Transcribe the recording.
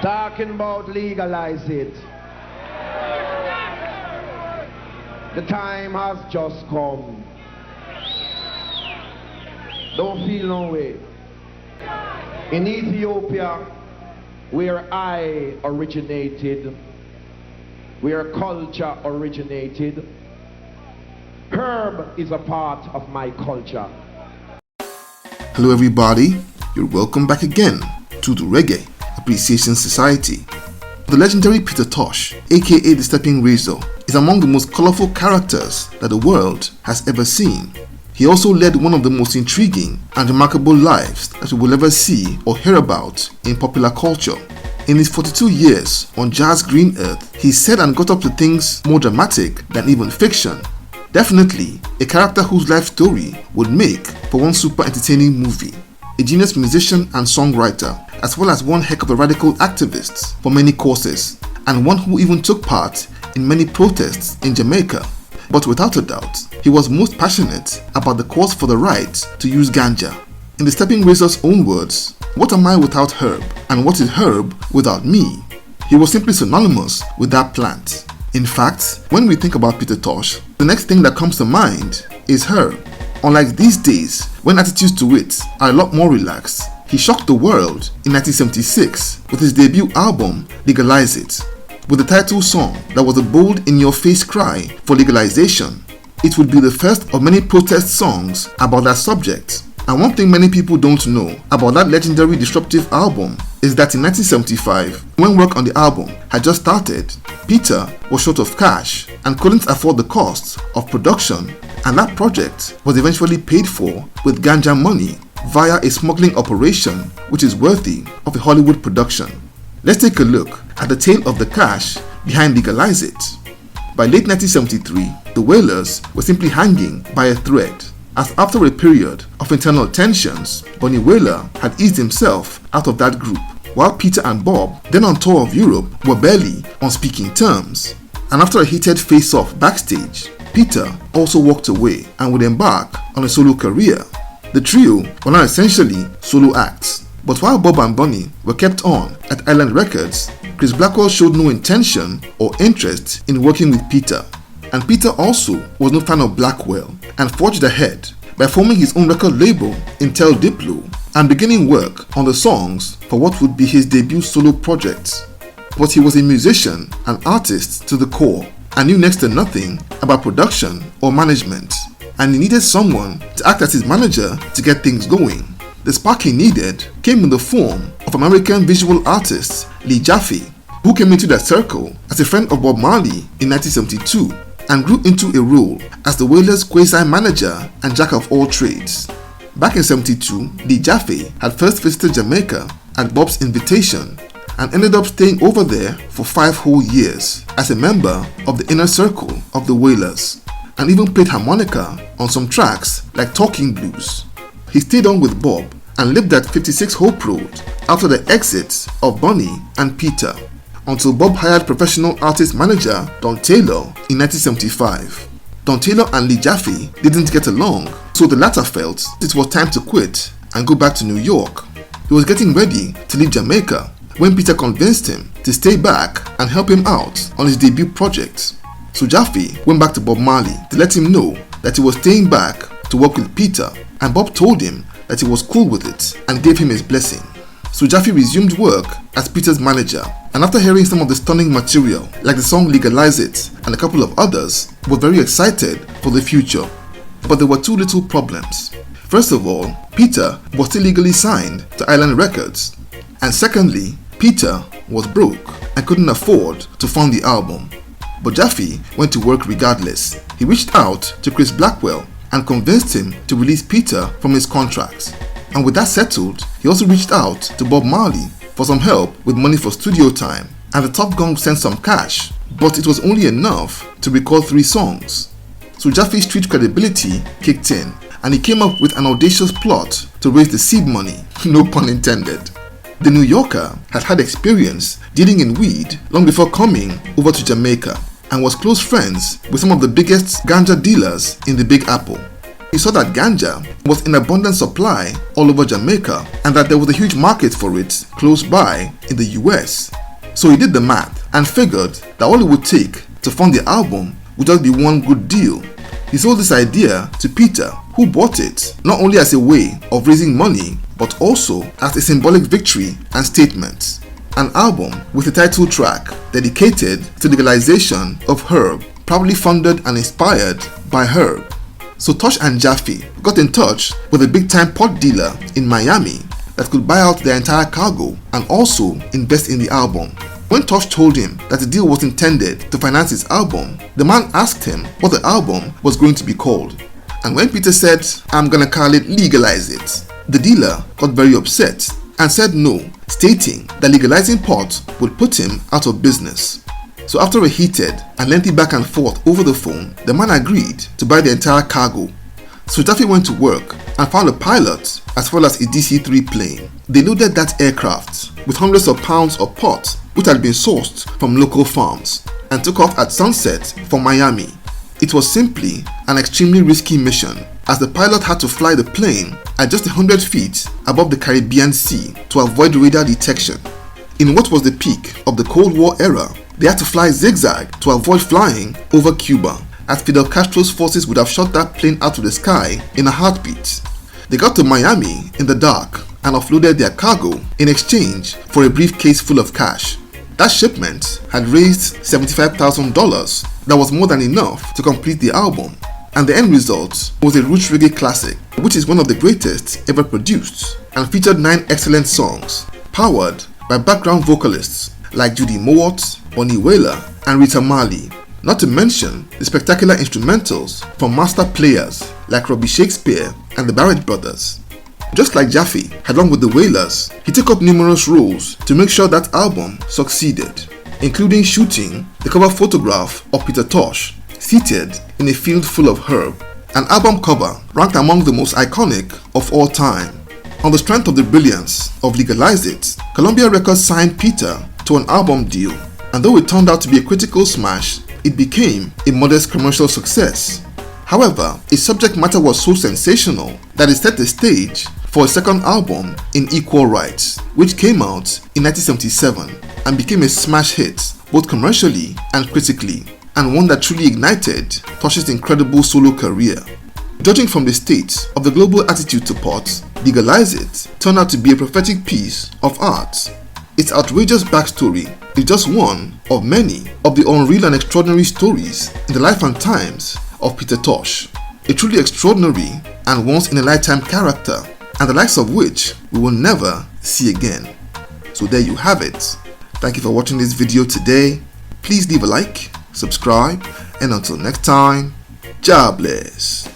Talking about legalize it. The time has just come. Don't feel no way. In Ethiopia, where I originated, where culture originated, herb is a part of my culture. Hello everybody, you're welcome back again to the Reggae Appreciation Society. The legendary Peter Tosh, aka the Stepping Razor, is among the most colorful characters that the world has ever seen. He also led one of the most intriguing and remarkable lives that we will ever see or hear about in popular culture. In his 42 years on Jazz Green Earth, he said and got up to things more dramatic than even fiction. Definitely a character whose life story would make for one super entertaining movie. A genius musician and songwriter, as well as one heck of a radical activist for many causes, and one who even took part in many protests in Jamaica. But without a doubt, he was most passionate about the cause for the right to use ganja. In the Stepping Razor's own words, "What am I without herb, and what is herb without me?" He was simply synonymous with that plant. In fact, when we think about Peter Tosh, the next thing that comes to mind is herb. Unlike these days, when attitudes to it are a lot more relaxed, he shocked the world in 1976 with his debut album, Legalize It, with the title song that was a bold in-your-face cry for legalization. It would be the first of many protest songs about that subject. And one thing many people don't know about that legendary disruptive album is that in 1975, when work on the album had just started, Peter was short of cash and couldn't afford the costs of production, and that project was eventually paid for with ganja money via a smuggling operation which is worthy of a Hollywood production. Let's take a look at the tale of the cash behind Legalize It. By late 1973, the Wailers were simply hanging by a thread, as after a period of internal tensions, Bunny Wailer had eased himself out of that group, while Peter and Bob, then on tour of Europe, were barely on speaking terms. And after a heated face-off backstage, Peter also walked away and would embark on a solo career. The trio were now essentially solo acts, but while Bob and Bunny were kept on at Island Records, Chris Blackwell showed no intention or interest in working with Peter. And Peter also was no fan of Blackwell and forged ahead by forming his own record label, Intel Diplo, and beginning work on the songs for what would be his debut solo project. But he was a musician and artist to the core and knew next to nothing about production or management, and he needed someone to act as his manager to get things going. The spark he needed came in the form of American visual artist Lee Jaffe, who came into that circle as a friend of Bob Marley in 1972 and grew into a role as the Wailers' quasi-manager and jack of all trades. Back in 1972, Lee Jaffe had first visited Jamaica at Bob's invitation and ended up staying over there for 5 whole years as a member of the inner circle of the Wailers, and even played harmonica on some tracks like Talking Blues. He stayed on with Bob and lived at 56 Hope Road after the exits of Bunny and Peter, until Bob hired professional artist manager Don Taylor in 1975. Don Taylor and Lee Jaffe didn't get along, so the latter felt it was time to quit and go back to New York. He was getting ready to leave Jamaica when Peter convinced him to stay back and help him out on his debut project. So Jaffe went back to Bob Marley to let him know that he was staying back to work with Peter, and Bob told him that he was cool with it and gave him his blessing. So Jaffe resumed work as Peter's manager, and after hearing some of the stunning material like the song Legalize It and a couple of others, was very excited for the future. But there were 2 little problems. First of all, Peter was still legally signed to Island Records, and secondly, Peter was broke and couldn't afford to fund the album. But Jaffe went to work regardless. He reached out to Chris Blackwell and convinced him to release Peter from his contracts. And with that settled, he also reached out to Bob Marley for some help with money for studio time, and the Top Gun sent some cash, but it was only enough to record 3 songs. So Jaffe's street credibility kicked in, and he came up with an audacious plot to raise the seed money, no pun intended. The New Yorker had had experience dealing in weed long before coming over to Jamaica, and was close friends with some of the biggest ganja dealers in the Big Apple. He saw that ganja was in abundant supply all over Jamaica and that there was a huge market for it close by in the US. So he did the math and figured that all it would take to fund the album would just be one good deal. He sold this idea to Peter, who bought it not only as a way of raising money but also as a symbolic victory and statement. An album with a title track dedicated to legalization of herb, probably funded and inspired by herb. So Tosh and Jaffe got in touch with a big-time pot dealer in Miami that could buy out their entire cargo and also invest in the album. When Tosh told him that the deal was intended to finance his album, the man asked him what the album was going to be called. And when Peter said, "I'm gonna call it Legalize It," the dealer got very upset and said no, stating that legalizing pot would put him out of business. So after a heated and lengthy back and forth over the phone, the man agreed to buy the entire cargo. So Jaffe went to work and found a pilot as well as a DC-3 plane. They loaded that aircraft with hundreds of pounds of pot which had been sourced from local farms and took off at sunset for Miami. It was simply an extremely risky mission as the pilot had to fly the plane at just 100 feet above the Caribbean Sea to avoid radar detection. In what was the peak of the Cold War era, they had to fly zigzag to avoid flying over Cuba, as Fidel Castro's forces would have shot that plane out of the sky in a heartbeat. They got to Miami in the dark and offloaded their cargo in exchange for a briefcase full of cash. That shipment had raised $75,000 that was more than enough to complete the album, and the end result was a roots reggae classic, which is one of the greatest ever produced and featured 9 excellent songs, powered by background vocalists like Judy Mowat, Bonnie Wailer, and Rita Marley, not to mention the spectacular instrumentals from master players like Robbie Shakespeare and the Barrett Brothers. Just like Jaffe had done with the Wailers, he took up numerous roles to make sure that album succeeded, including shooting the cover photograph of Peter Tosh seated in a field full of herb, an album cover ranked among the most iconic of all time. On the strength of the brilliance of Legalize It, Columbia Records signed Peter to an album deal, and though it turned out to be a critical smash, it became a modest commercial success. However, its subject matter was so sensational that it set the stage for a second album in Equal Rights, which came out in 1977 and became a smash hit both commercially and critically, and one that truly ignited Tosh's incredible solo career. Judging from the state of the global attitude to pot, Legalize It turned out to be a prophetic piece of art. Its outrageous backstory is just one of many of the unreal and extraordinary stories in the life and times of Peter Tosh, a truly extraordinary and once-in-a-lifetime character, and the likes of which we will never see again. So there you have it. Thank you for watching this video today. Please leave a like, subscribe, and until next time, God bless.